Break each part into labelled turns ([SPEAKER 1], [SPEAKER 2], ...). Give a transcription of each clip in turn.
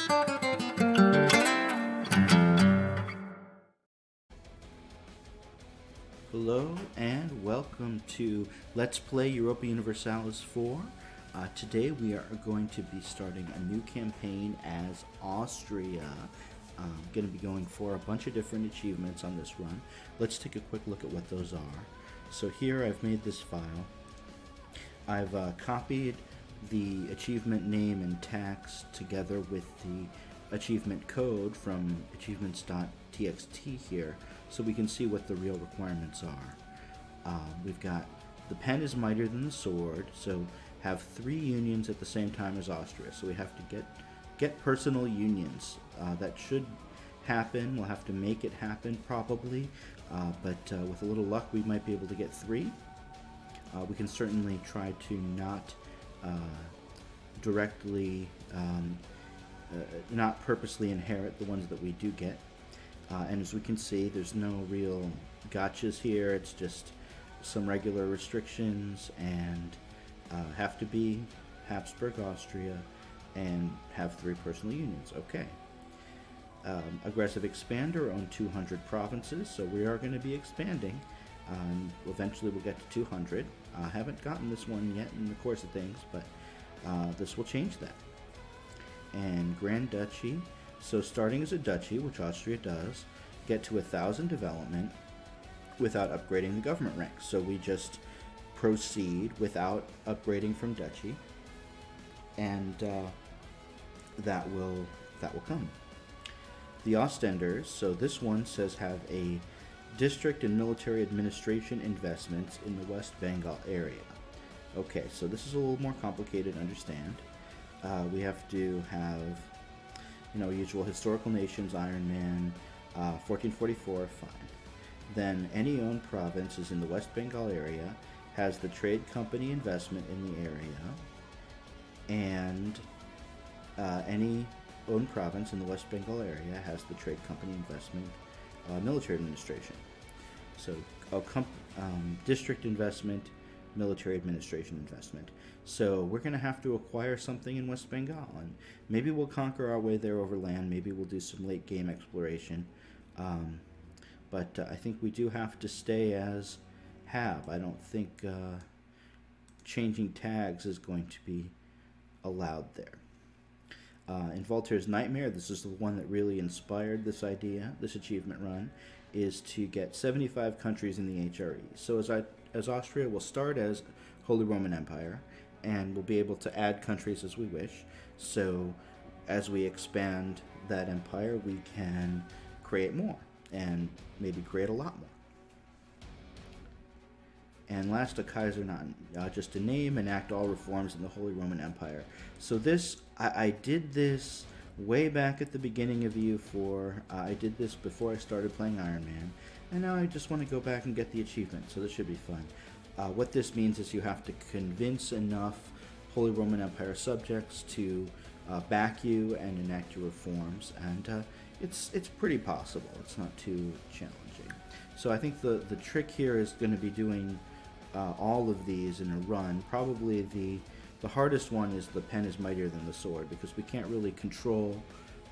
[SPEAKER 1] Hello and welcome to Let's Play Europa Universalis 4. Today we are going to be starting a new campaign as Austria. I'm going to be going for a bunch of different achievements on this run. Let's take a quick look at what those are. So here I've made this file. I've copied the achievement name and tags together with the achievement code from achievements.txt here, so we can see what the real requirements are. We've got the pen is mightier than the sword, so have 3 unions at the same time as Austria. So we have to get personal unions. That should happen. We'll have to make it happen probably, but with a little luck we might be able to get 3. We can certainly try to not directly, not purposely inherit the ones that we do get. And as we can see, there's no real gotchas here. It's just some regular restrictions, and have to be Habsburg Austria and have 3 personal unions. Okay. Aggressive expander, own 200 provinces, so we are going to be expanding. Eventually we'll get to 200. I haven't gotten this one yet in the course of things, but this will change that. And Grand Duchy, so starting as a duchy, which Austria does, get to 1,000 development without upgrading the government ranks. So we just proceed without upgrading from duchy, and that will come. The Ostenders, so this one says have a district and military administration investments in the West Bengal area. Okay, so this is a little more complicated to understand. We have to have, usual historical nations, Ironman, 1444, fine. Then any owned province is in the West Bengal area, has the trade company investment in the area, and any owned province in the West Bengal area has the trade company investment military administration. So district investment, military administration investment. So we're going to have to acquire something in West Bengal, and maybe we'll conquer our way there over land. Maybe we'll do some late game exploration. But I think we do have to stay as Hab. I don't think changing tags is going to be allowed there. In Voltaire's Nightmare, this is the one that really inspired this idea, this achievement run, is to get 75 countries in the HRE. So as Austria will start as Holy Roman Empire, and we'll be able to add countries as we wish. So as we expand that empire, we can create more, and maybe create a lot more. And last, a Kaisernamen, just to name and enact all reforms in the Holy Roman Empire. So this, I did this way back at the beginning of EU4. I did this before I started playing Ironman, and now I just want to go back and get the achievement, so this should be fun. What this means is you have to convince enough Holy Roman Empire subjects to back you and enact your reforms, and it's pretty possible. It's not too challenging. So I think the trick here is going to be doing all of these in a run. Probably the hardest one is the pen is mightier than the sword, because we can't really control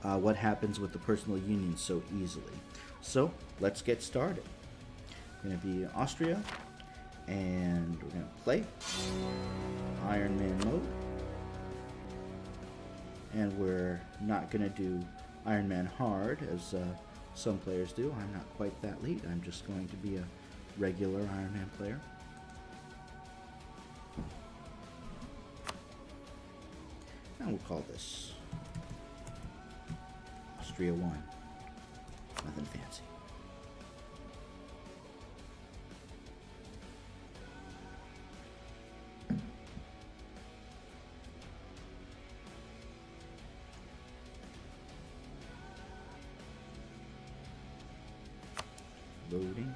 [SPEAKER 1] what happens with the personal unions so easily. So let's get started. We're going to be Austria, and we're going to play Ironman mode. And we're not going to do Ironman hard as some players do. I'm not quite that lead. I'm just going to be a regular Ironman player. And we'll call this Austria 1. Nothing fancy. Loading.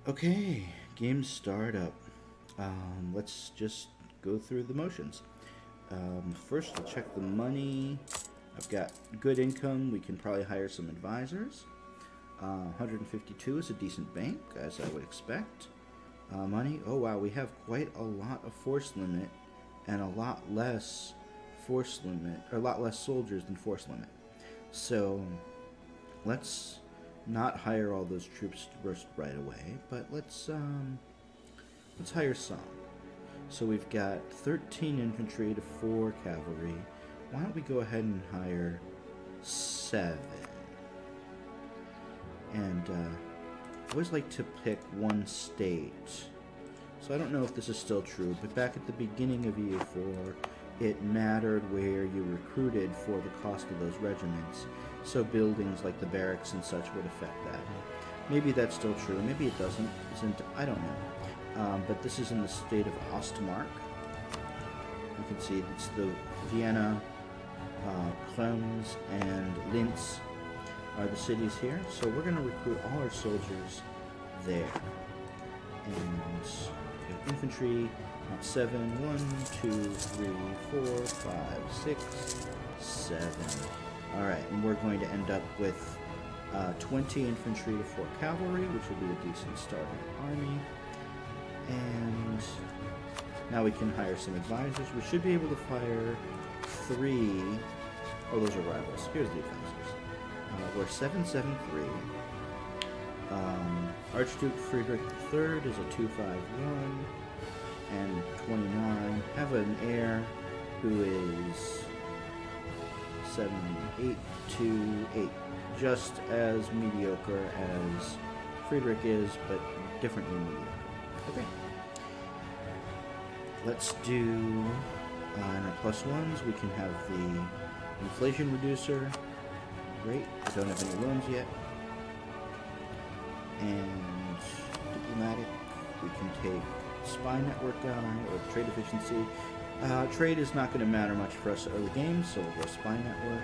[SPEAKER 1] Okay, game startup. Let's just go through the motions. First, we'll check the money. I've got good income. We can probably hire some advisors. 152 is a decent bank, as I would expect. Money. Oh wow, we have quite a lot of force limit and a lot less force limit, or a lot less soldiers than force limit. So let's not hire all those troops right away, but let's hire some. So we've got 13 infantry to 4 cavalry. Why don't we go ahead and hire 7? And I always like to pick one state. So I don't know if this is still true, but back at the beginning of EU4, it mattered where you recruited for the cost of those regiments. So buildings like the barracks and such would affect that. Maybe that's still true. Maybe it doesn't. Isn't, I don't know. But this is in the state of Ostmark. You can see it's the Vienna, Krems, and Linz are the cities here. So we're going to recruit all our soldiers there. And infantry, 7, 1, 2, 3, 4, 5, 6, 7. Alright, and we're going to end up with 20 infantry to 4 cavalry, which will be a decent starting army. And now we can hire some advisors. We should be able to fire 3. Oh, those are rivals. Here's the advisors. We're 773. Archduke Friedrich III is a 251 and 29. Have an heir who is 728, just as mediocre as Friedrich is, but differently mediocre. Okay. Let's do in our plus ones. We can have the inflation reducer. Great. We don't have any loans yet. And diplomatic, we can take spy network guy or trade efficiency. Trade is not going to matter much for us early game, so we'll go spy network.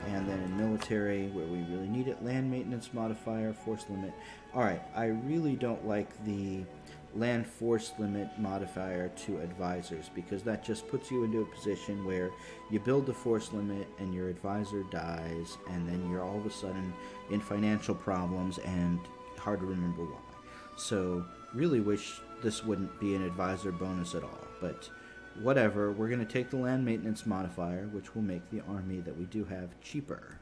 [SPEAKER 1] And then in military, where we really need it, land maintenance modifier, force limit. Alright, I really don't like the land force limit modifier to advisors, because that just puts you into a position where you build the force limit and your advisor dies, and then you're all of a sudden in financial problems and hard to remember why. So really wish this wouldn't be an advisor bonus at all, but whatever. We're going to take the land maintenance modifier, which will make the army that we do have cheaper.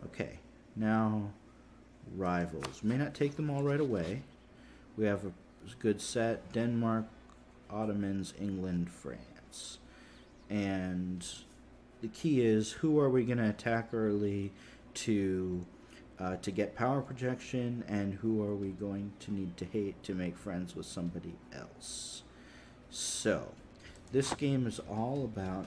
[SPEAKER 1] Okay, now rivals. May not take them all right away. We have a good set: Denmark, Ottomans, England, France. And the key is, who are we going to attack early to get power projection, and who are we going to need to hate to make friends with somebody else? So this game is all about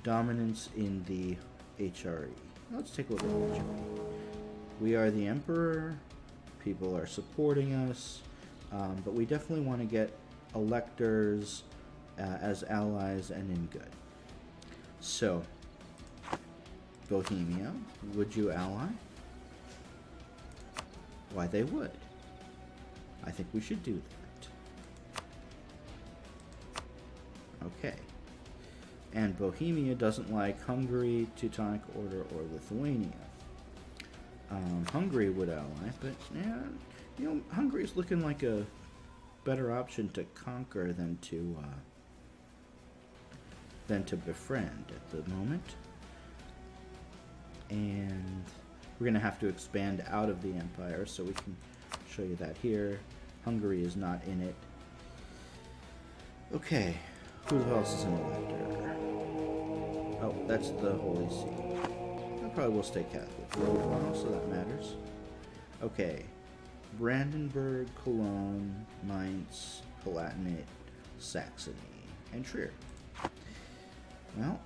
[SPEAKER 1] dominance in the HRE. Let's take a look at the HRE. We are the emperor, people are supporting us, but we definitely want to get electors as allies and in good. So, Bohemia, would you ally? Why, they would. I think we should do that. Okay. And Bohemia doesn't like Hungary, Teutonic Order, or Lithuania. Hungary would ally, but yeah, you know, Hungary's looking like a better option to conquer than to befriend at the moment. And we're going to have to expand out of the empire, so we can show you that here. Hungary is not in it. Okay, who else is an elector? Oh, that's the Holy See. I probably will stay Catholic for a little while, so that matters. Okay, Brandenburg, Cologne, Mainz, Palatinate, Saxony, and Trier. Well,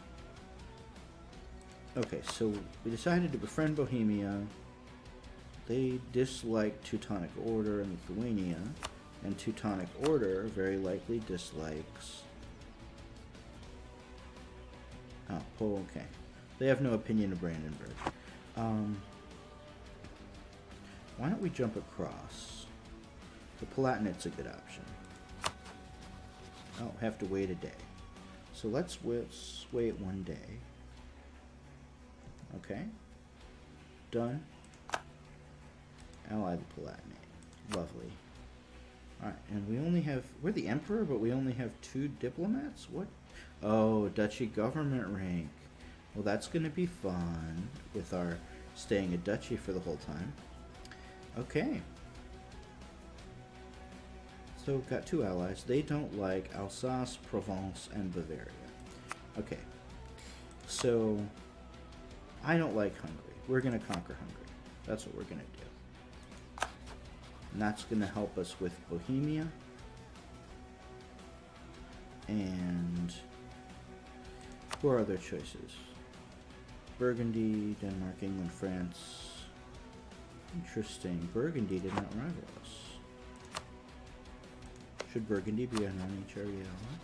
[SPEAKER 1] okay, so we decided to befriend Bohemia. They dislike Teutonic Order and Lithuania, and Teutonic Order very likely dislikes... Oh, okay. They have no opinion of Brandenburg. Why don't we jump across? The Palatinate's a good option. Oh, have to wait a day. So let's wait one day. Okay. Done. Ally the Palatinate. Lovely. Alright, and we only have... We're the Emperor, but we only have 2 diplomats? What? Oh, Duchy government rank. Well, that's going to be fun with our staying a duchy for the whole time. Okay. So we've got 2 allies. They don't like Alsace, Provence, and Bavaria. Okay. So, I don't like Hungary. We're going to conquer Hungary. That's what we're going to do. And that's going to help us with Bohemia. And who are other choices? Burgundy, Denmark, England, France. Interesting. Burgundy did not rival us. Should Burgundy be a non-HRE ally?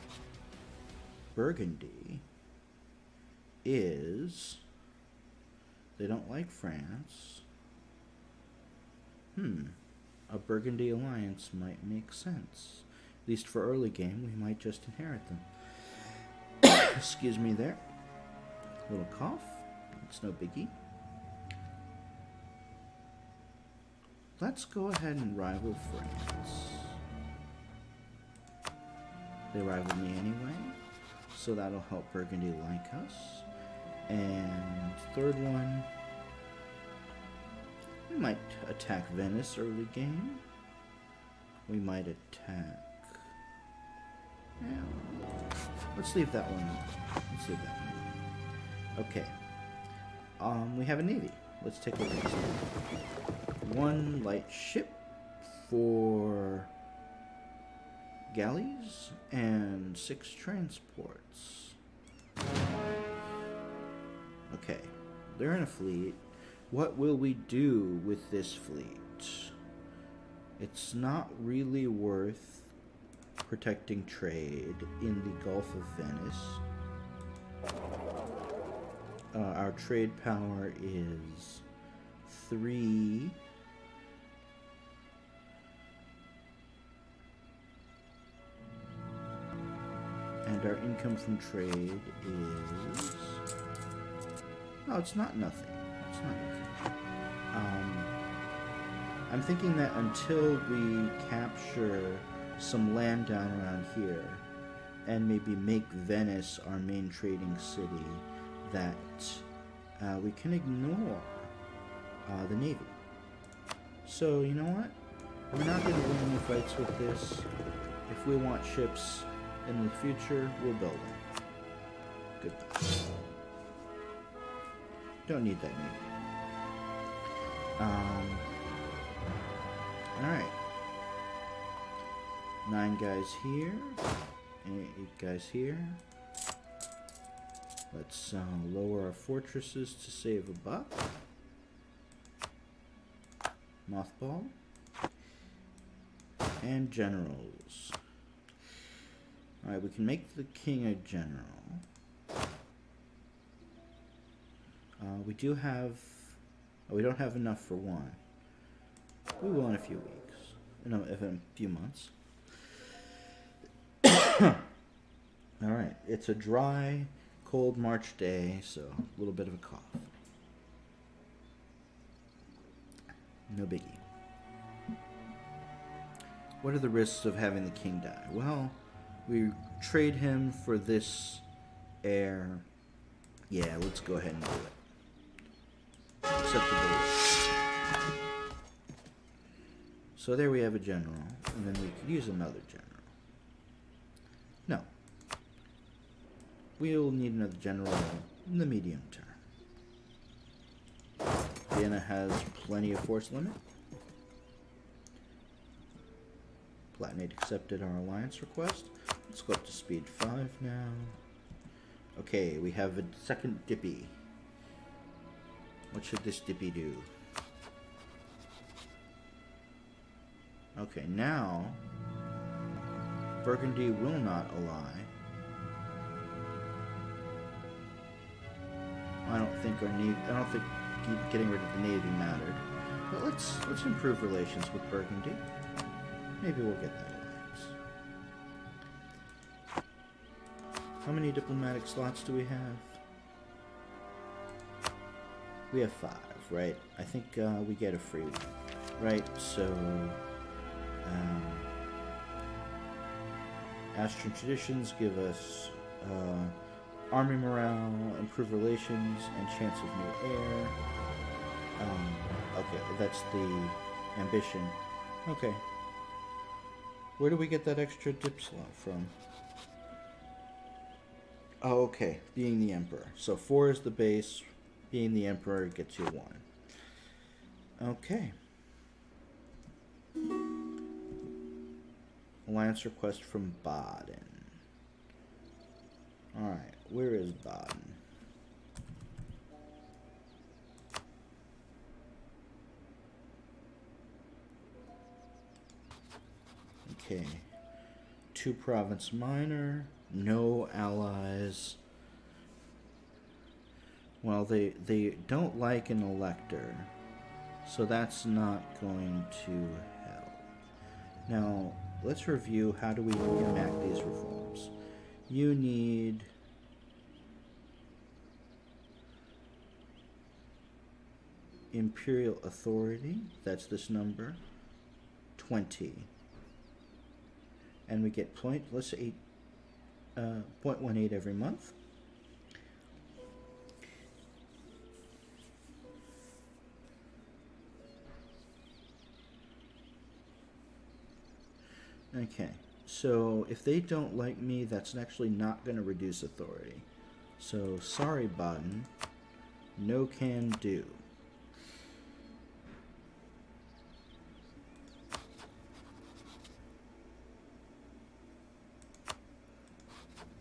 [SPEAKER 1] Burgundy is... They don't like France. A Burgundy alliance might make sense. At least for early game, we might just inherit them. Excuse me there. Little cough. It's no biggie. Let's go ahead and rival France. They rival me anyway, so that'll help Burgundy like us. And third one, we might attack Venice early game. We might attack... Yeah. Let's leave that one. Let's leave that one. Okay. We have a navy. Let's take a look at this. 1 light ship for galleys and 6 transports. Okay, they're in a fleet. What will we do with this fleet? It's not really worth protecting trade in the Gulf of Venice. Our trade power is 3. And our income from trade is... No, it's not nothing. It's not nothing. I'm thinking that until we capture some land down around here and maybe make Venice our main trading city, that we can ignore the Navy. So, you know what? We're not going to win any fights with this. If we want ships in the future, we'll build them. Goodbye. Don't need that Navy. Alright. 9 guys here. And 8 guys here. Let's lower our fortresses to save a buck. Mothball. And generals. Alright, we can make the king a general. We do have... Oh, we don't have enough for 1. We will in a few weeks. In a few months. Alright, it's a dry, cold March day, so a little bit of a cough. No biggie. What are the risks of having the king die? Well, we trade him for this heir. Yeah, let's go ahead and do it. Acceptable risk. So there we have a general, and then we could use another general. No. We'll need another general in the medium term. Vienna has plenty of force limit. Palatinate accepted our alliance request. Let's go up to speed 5 now. Okay, we have a second dippy. What should this dippy do? Okay, now Burgundy will not ally. I don't think getting rid of the navy mattered. But let's improve relations with Burgundy. Maybe we'll get that alliance. How many diplomatic slots do we have? We have 5, right? I think we get a free one, right? So Um, Austrian traditions give us army morale, improved relations, and chance of new heir. Okay, that's the ambition. Okay. Where do we get that extra dip slot from? Oh, okay. Being the emperor. So 4 is the base. Being the emperor gets you 1. Okay. Alliance request from Baden. Alright, where is Baden? Okay. 2 province minor. No allies. Well, they don't like an elector. So that's not going to help. Now, let's review how do we enact these reforms. You need imperial authority. That's this number. 20. And we get let's say 0.18 every month. Okay, so if they don't like me, that's actually not going to reduce authority. So, sorry, Baden. No can do.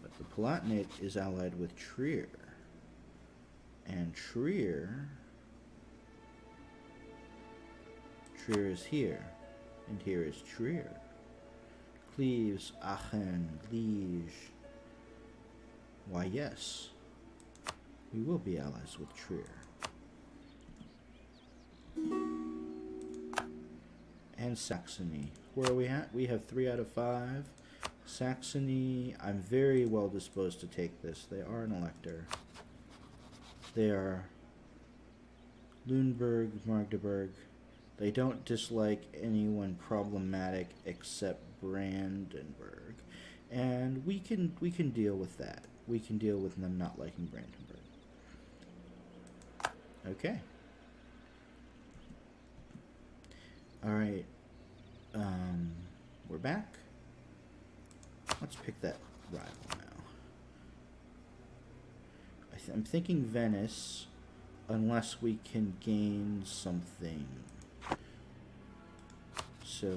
[SPEAKER 1] But the Palatinate is allied with Trier. And Trier is here. And here is Trier. Cleves, Aachen, Liege. Why, yes. We will be allies with Trier. And Saxony. Where are we at? We have 3 out of 5. Saxony, I'm very well disposed to take this. They are an elector. They are Lüneburg, Magdeburg. They don't dislike anyone problematic except Brandenburg. And we can deal with that. We can deal with them not liking Brandenburg. Okay. Alright. We're back. Let's pick that rival now. I'm thinking Venice, unless we can gain something. So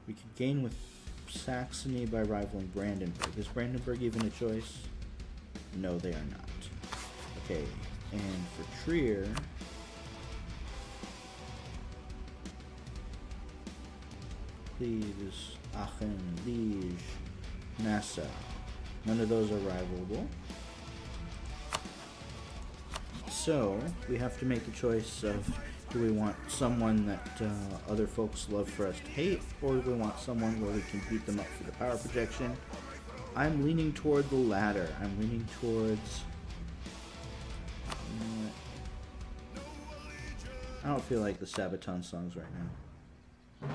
[SPEAKER 1] we could gain with Saxony by rivaling Brandenburg. Is Brandenburg even a choice? No, they are not. Okay, and for Trier, Cleves, Aachen, Liege, Nassau. None of those are rivalable. So we have to make the choice of, do we want someone that other folks love for us to hate, or do we want someone where we can beat them up for the power projection? I'm leaning toward the latter. I'm leaning towards... I don't feel like the Sabaton songs right now.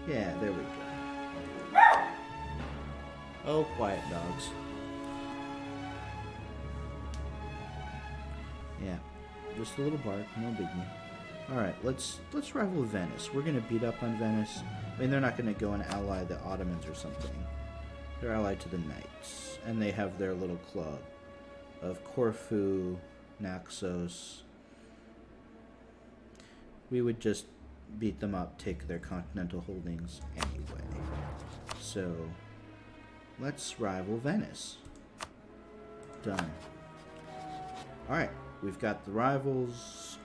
[SPEAKER 1] Yeah, there we go. Oh, quiet dogs. Yeah, just a little bark, no biggie. Alright, let's rival Venice. We're gonna beat up on Venice. I mean, they're not gonna go and ally the Ottomans or something. They're allied to the Knights. And they have their little club of Corfu, Naxos. We would just beat them up, take their continental holdings anyway. So, let's rival Venice. Done. Alright, we've got the rivals.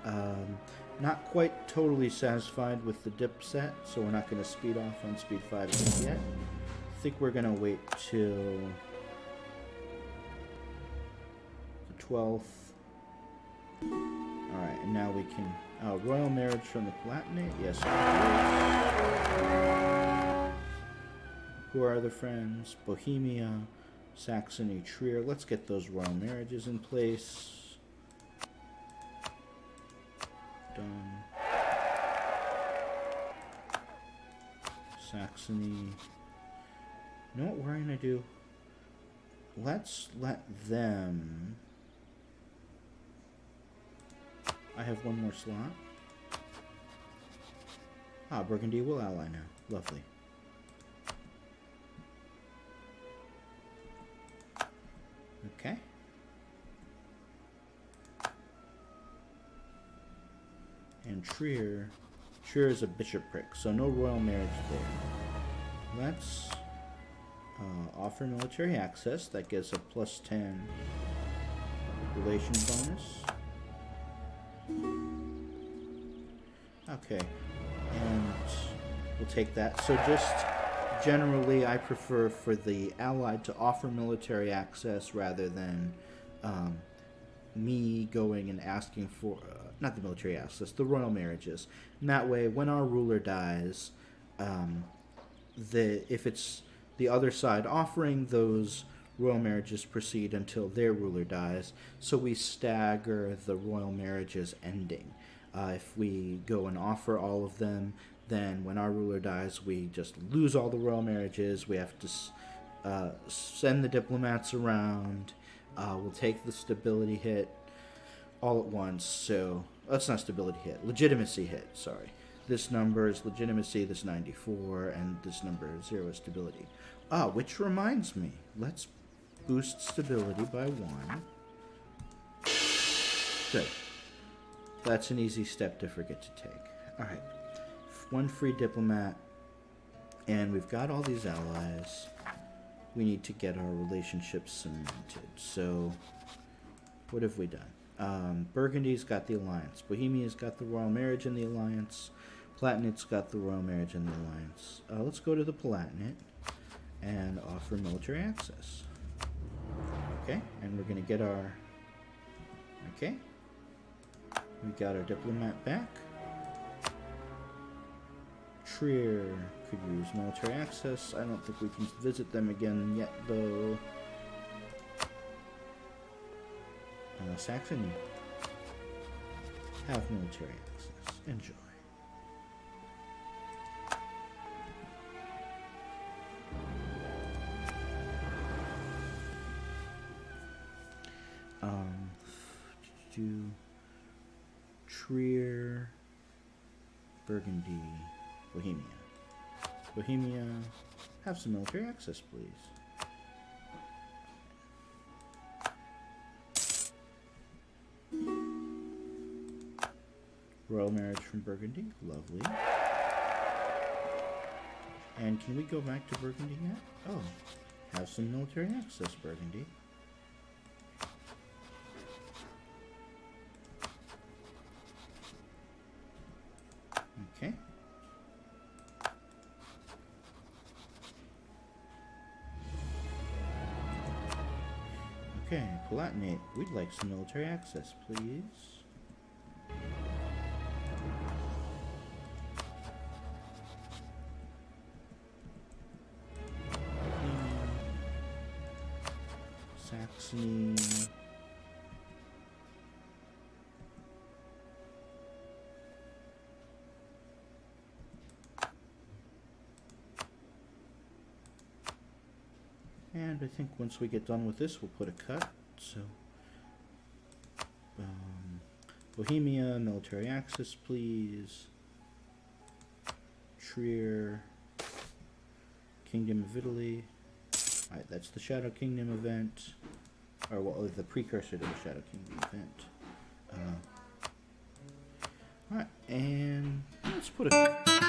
[SPEAKER 1] Not quite totally satisfied with the dip set, so we're not going to speed off on speed 5 yet. I think we're going to wait till the 12th. Alright, and now we can... Oh, royal marriage from the Palatinate? Yes, of course. Who are the friends? Bohemia, Saxony, Trier. Let's get those royal marriages in place. done. Saxony. You know what we're gonna do? Let's let them... I have one more slot. Ah, Burgundy will ally now. Lovely. Okay. And Trier is a bishopric, so no royal marriage there. Let's offer military access. That gives a +10 relation bonus. Okay, and we'll take that. So just generally, I prefer for the Allied to offer military access rather than me going and asking for, not the military access, the royal marriages. And that way, when our ruler dies, if it's the other side offering, those royal marriages proceed until their ruler dies. So we stagger the royal marriages ending. If we go and offer all of them, then when our ruler dies, we just lose all the royal marriages. We have to send the diplomats around. We'll take the stability hit all at once. So that's not stability hit, legitimacy hit, sorry. This number is legitimacy, this 94, and this number is 0 is stability. Which reminds me, let's boost stability by 1. Good. That's an easy step to forget to take. Alright. 1 free diplomat. And we've got all these allies. We need to get our relationships cemented. So, what have we done? Burgundy's got the alliance. Bohemia's got the royal marriage and the alliance. Palatinate got the royal marriage and the alliance. Let's go to the Palatinate and offer military access. Okay, and we're going to get our... Okay. We got our diplomat back. Trier could use military access. I don't think we can visit them again yet, though. Saxony. Have military access. Enjoy. Trier, Burgundy, Bohemia. Bohemia, have some military access, please. Royal marriage from Burgundy, lovely. And can we go back to Burgundy yet? Oh, have some military access, Burgundy. Okay. Okay, Palatinate, we'd like some military access, please. Saxony. And I think once we get done with this, we'll put a cut. So, Bohemia, military access, please. Trier, Kingdom of Italy. Alright, that's the Shadow Kingdom event. Or, well, the precursor to the Shadow Kingdom event. Alright, and let's put a...